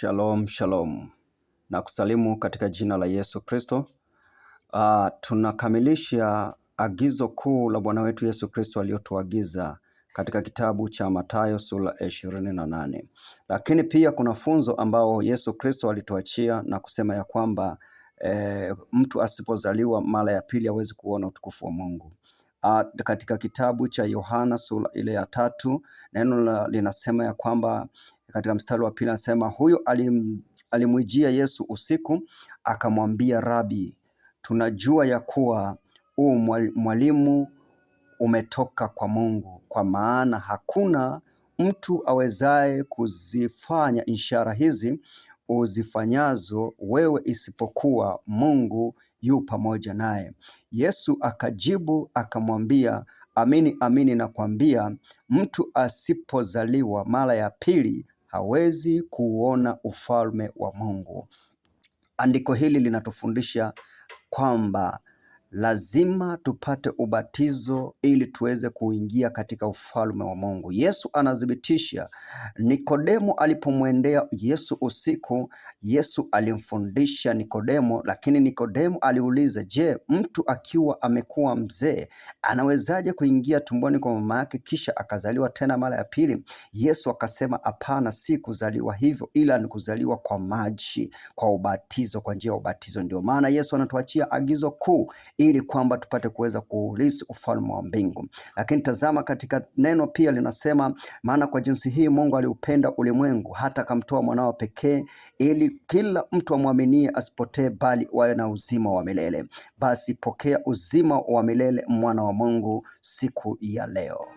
Shalom, shalom. Na kusalimu katika jina la Yesu Kristo. Tunakamilisha agizo kuu la Bwana wetu Yesu Kristo aliyotuagiza katika kitabu cha Mathayo sura 28. Lakini pia kuna funzo ambao Yesu Kristo alituachia na kusema ya kwamba mtu asipozaliwa mara ya pili hawezi kuona utukufu wa Mungu. Katika kitabu cha Yohana sura ile ya 3 neno linasema ya kwamba katika mstari wa 2 anasema huyo alimwijia Yesu usiku akamwambia, Rabi, tunajua ya kuwa mwalimu umetoka kwa Mungu, kwa maana hakuna mtu awezaye kuzifanya ishara hizi uzifanyazo wewe isipokuwa Mungu yu pamoja naye. Yesu akajibu akamwambia, amini amini nakwambia, mtu asipozaliwa mara ya pili hawezi kuona ufalme wa Mungu. Andiko hili linatufundisha kwamba lazima tupate ubatizo ili tuweze kuingia katika ufalme wa Mungu. Yesu anadhibitisha. Nikodemo alipomwendea Yesu usiku, Yesu alimfundisha Nikodemo, lakini Nikodemo aliuliza, je, mtu akiwa amekuwa mzee anawezaje kuingia tumboni kwa mama yake kisha akazaliwa tena mara ya pili? Yesu akasema, hapana, si kuzaliwa hivyo, ila ni kuzaliwa kwa maji, kwa ubatizo, kwa njia ya ubatizo. Ndio maana Yesu anatuachia agizo kuu ili kwamba tupate kuweza kuurithi ufalme wa mbingu. Lakini tazama, katika neno pia linasema, maana kwa jinsi hii Mungu aliupenda ulimwengu hata akamtoa mwanao pekee, ili kila mtu amwaminie asipotee, bali wawe na uzima wa milele. Basi pokea uzima wa milele, mwana wa Mungu, siku ya leo.